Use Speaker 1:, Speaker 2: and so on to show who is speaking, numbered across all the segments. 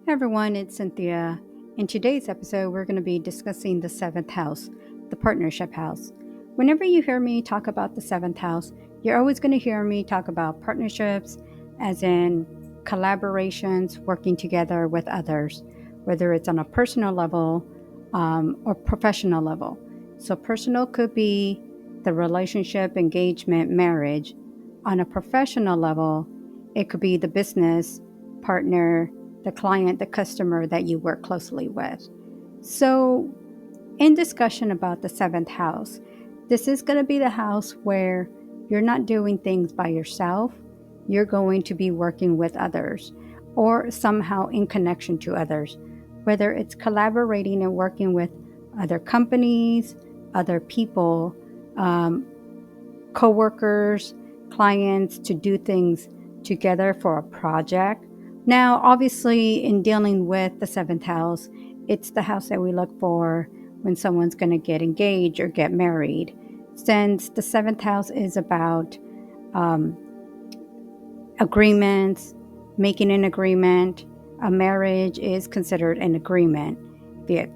Speaker 1: Hi everyone, it's Cynthia. In today's episode, we're going to be discussing the seventh house, the partnership house. Whenever you hear me talk about the seventh house, you're always going to hear me talk about partnerships, as in collaborations, working together with others, whether it's on a personal level or professional level. So, personal could be the relationship, engagement, marriage. On a professional level, it could be the business partner, the client, the customer that you work closely with. So, in discussion about the seventh house, this is going to be the house where you're not doing things by yourself. You're going to be working with others or somehow in connection to others, whether it's collaborating and working with other companies, other people, um, coworkers, clients to do things together for a project. Now, obviously, in dealing with the seventh house, it's the house that we look for when someone's going to get engaged or get married. Since the seventh house is about um, agreements, making an agreement, a marriage is considered an agreement.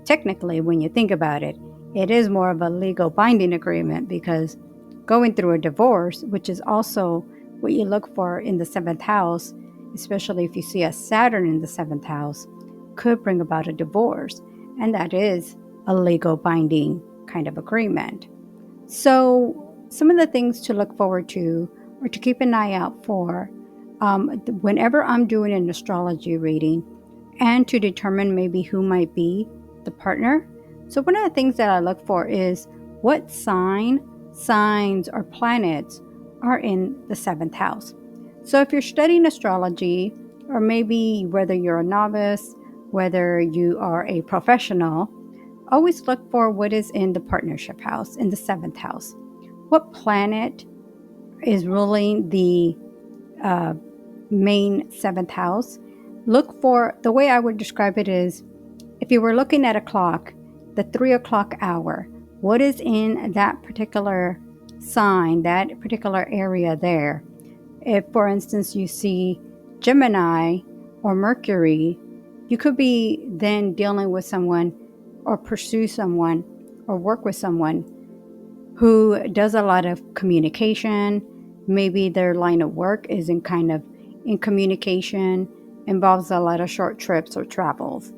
Speaker 1: Technically, when you think about it, it is more of a legal binding agreement because going through a divorce, which is also what you look for in the seventh house, especially if you see a Saturn in the seventh house, could bring about a divorce. And that is a legal binding kind of agreement. So, some of the things to look forward to or to keep an eye out for whenever I'm doing an astrology reading and to determine maybe who might be the partner. So, one of the things that I look for is what signs, or planets are in the seventh house. So, if you're studying astrology, or maybe whether you're a novice, whether you are a professional, always look for what is in the partnership house, in the seventh house. What planet is ruling the uh, main seventh house? Look for, the way I would describe it is, if you were looking at a clock, the 3 o'clock hour, what is in that particular sign, that particular area there? If, for instance, you see Gemini or Mercury, you could be then dealing with someone or pursue someone or work with someone who does a lot of communication. Maybe their line of work is in communication, involves a lot of short trips or travels.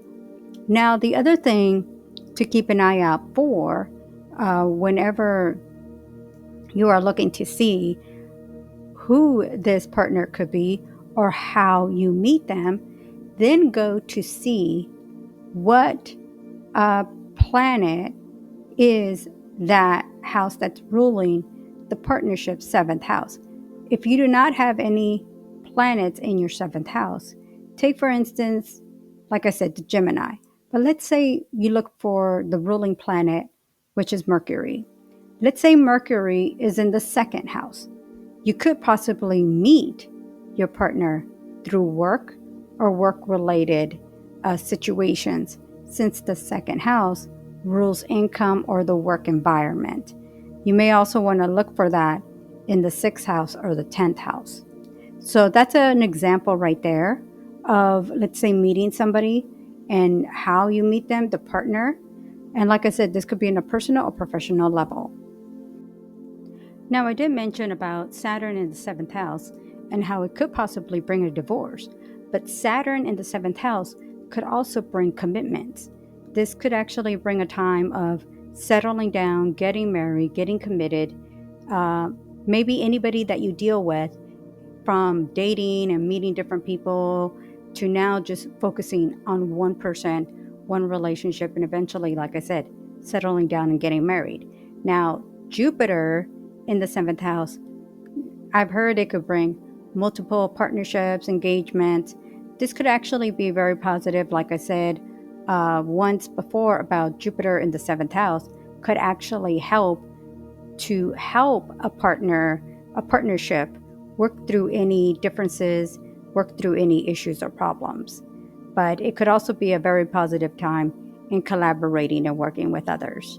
Speaker 1: Now, the other thing to keep an eye out for whenever you are looking to see who this partner could be or how you meet them, then go to see what planet is that house that's ruling the partnership's seventh house. If you do not have any planets in your seventh house, take for instance, like I said, the Gemini. But let's say you look for the ruling planet, which is Mercury. Let's say Mercury is in the second house. You could possibly meet your partner through work or work related situations, since the second house rules income or the work environment. You may also want to look for that in the sixth house or the 10th house. So that's an example right there of, let's say, meeting somebody and how you meet them, the partner. And like I said, this could be in a personal or professional level. Now, I did mention about Saturn in the seventh house and how it could possibly bring a divorce, but Saturn in the seventh house could also bring commitments. This could actually bring a time of settling down, getting married, getting committed. Maybe anybody that you deal with, from dating and meeting different people to now just focusing on one person, one relationship, and eventually, like I said, settling down and getting married. Now, Jupiter in the seventh house, I've heard it could bring multiple partnerships, engagements. This could actually be very positive. Like I said once before about Jupiter in the seventh house, could actually help a partnership work through any differences, work through any issues or problems. But it could also be a very positive time in collaborating and working with others.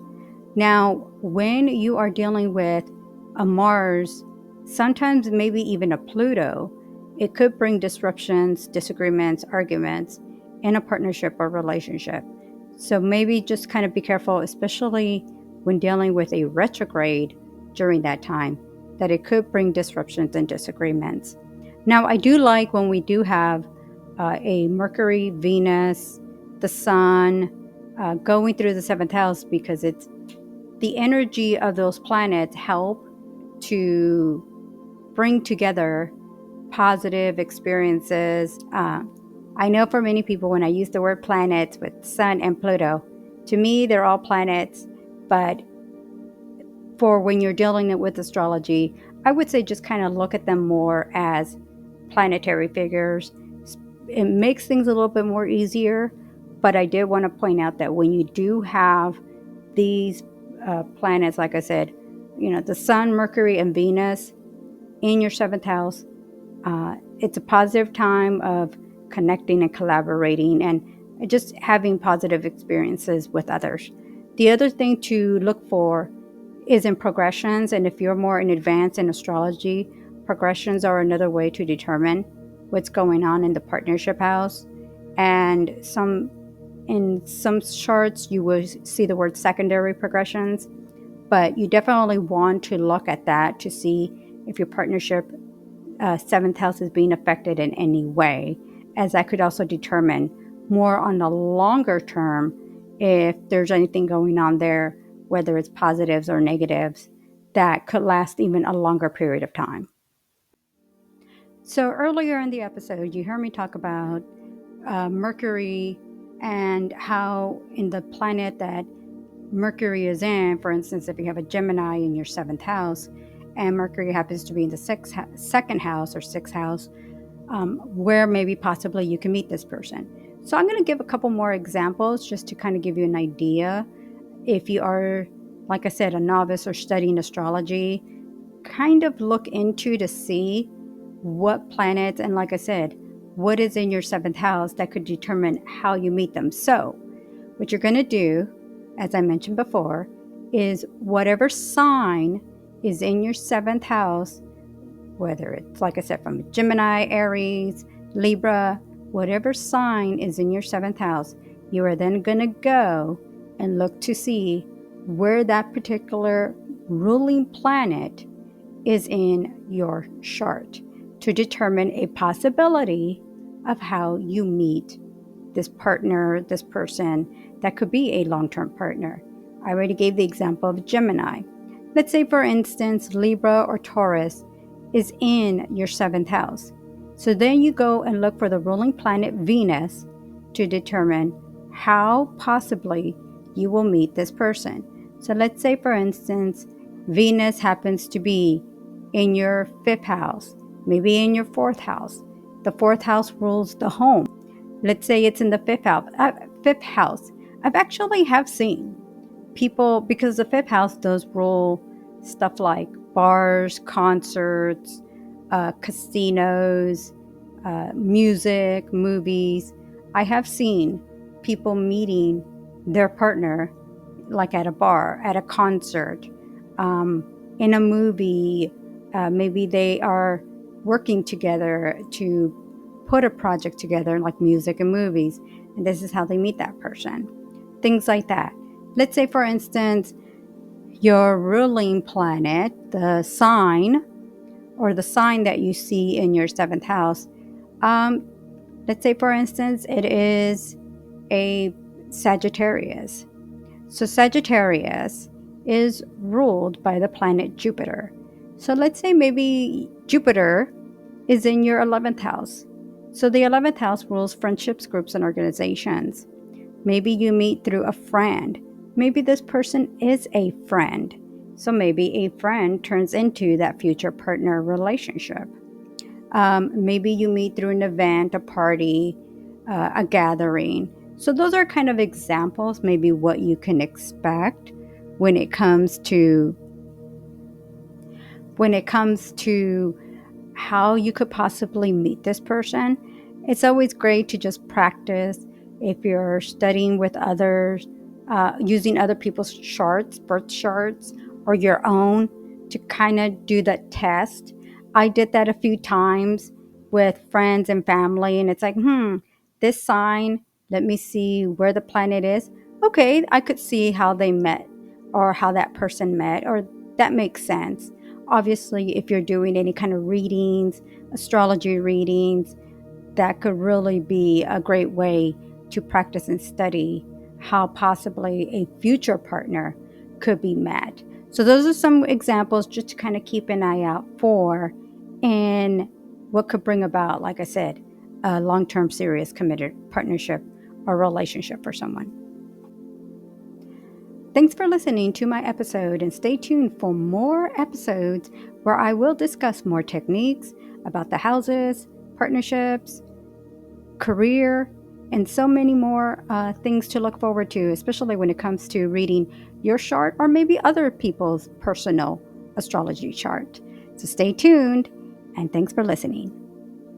Speaker 1: Now, when you are dealing with a Mars, sometimes maybe even a Pluto, it could bring disruptions, disagreements, arguments, in a partnership or relationship. So maybe just kind of be careful, especially when dealing with a retrograde during that time, that it could bring disruptions and disagreements. Now, I do like when we do have a Mercury, Venus, the Sun going through the seventh house, because it's the energy of those planets help to bring together positive experiences. I know for many people, when I use the word planets with Sun and Pluto, to me, they're all planets. But for when you're dealing with astrology, I would say just kind of look at them more as planetary figures. It makes things a little bit more easier. But I did want to point out that when you do have these planets, like I said, the Sun, Mercury, and Venus in your seventh house, it's a positive time of connecting and collaborating and just having positive experiences with others. The other thing to look for is in progressions, and if you're more in advance in astrology, progressions are another way to determine what's going on in the partnership house. And in some charts you will see the word secondary progressions, but you definitely want to look at that to see if your partnership seventh house is being affected in any way, as that could also determine more on the longer term if there's anything going on there, whether it's positives or negatives, that could last even a longer period of time. So earlier in the episode, you heard me talk about Mercury and how in the planet that Mercury is in, for instance, if you have a Gemini in your seventh house and Mercury happens to be in the second house or sixth house, where maybe possibly you can meet this person. So I'm going to give a couple more examples just to kind of give you an idea. If you are, like I said, a novice or studying astrology, kind of look into to see what planets, and like I said, what is in your seventh house that could determine how you meet them. So what you're going to do, as I mentioned before, is whatever sign is in your seventh house, whether it's, like I said, from Gemini, Aries, Libra, whatever sign is in your seventh house, you are then going to go and look to see where that particular ruling planet is in your chart to determine a possibility of how you meet this partner, this person that could be a long-term partner. I already gave the example of Gemini. Let's say, for instance, Libra or Taurus is in your seventh house. So then you go and look for the ruling planet Venus to determine how possibly you will meet this person. So let's say, for instance, Venus happens to be in your fifth house, maybe in your fourth house. The fourth house rules the home. Let's say it's in the fifth house. I've actually have seen people, because the fifth house does rule stuff like bars, concerts, casinos, music, movies. I have seen people meeting their partner like at a bar, at a concert, in a movie. Maybe they are working together to put a project together like music and movies, and this is how they meet that person. Things like that. Let's say, for instance, your ruling planet, the sign that you see in your seventh house, let's say, for instance, it is a Sagittarius. So Sagittarius is ruled by the planet Jupiter. So let's say maybe Jupiter is in your 11th house. So the 11th house rules friendships, groups, and organizations. Maybe you meet through a friend. Maybe this person is a friend. So maybe a friend turns into that future partner relationship. Maybe you meet through an event, a party, a gathering. So those are kind of examples, maybe what you can expect when it comes to how you could possibly meet this person. It's always great to just practice if you're studying with others, using other people's charts, birth charts, or your own to kind of do that test. I did that a few times with friends and family, and it's like, this sign Let me see where the planet is. Okay, I could see how they met or how that person met, or that makes sense. Obviously, if you're doing any kind of readings, astrology readings, that could really be a great way to practice and study how possibly a future partner could be met. So, those are some examples just to kind of keep an eye out for, and what could bring about, like I said, a long term, serious, committed partnership or relationship for someone. Thanks for listening to my episode, and stay tuned for more episodes where I will discuss more techniques about the houses, partnerships, career, and so many more things to look forward to, especially when it comes to reading your chart or maybe other people's personal astrology chart. So stay tuned, and thanks for listening.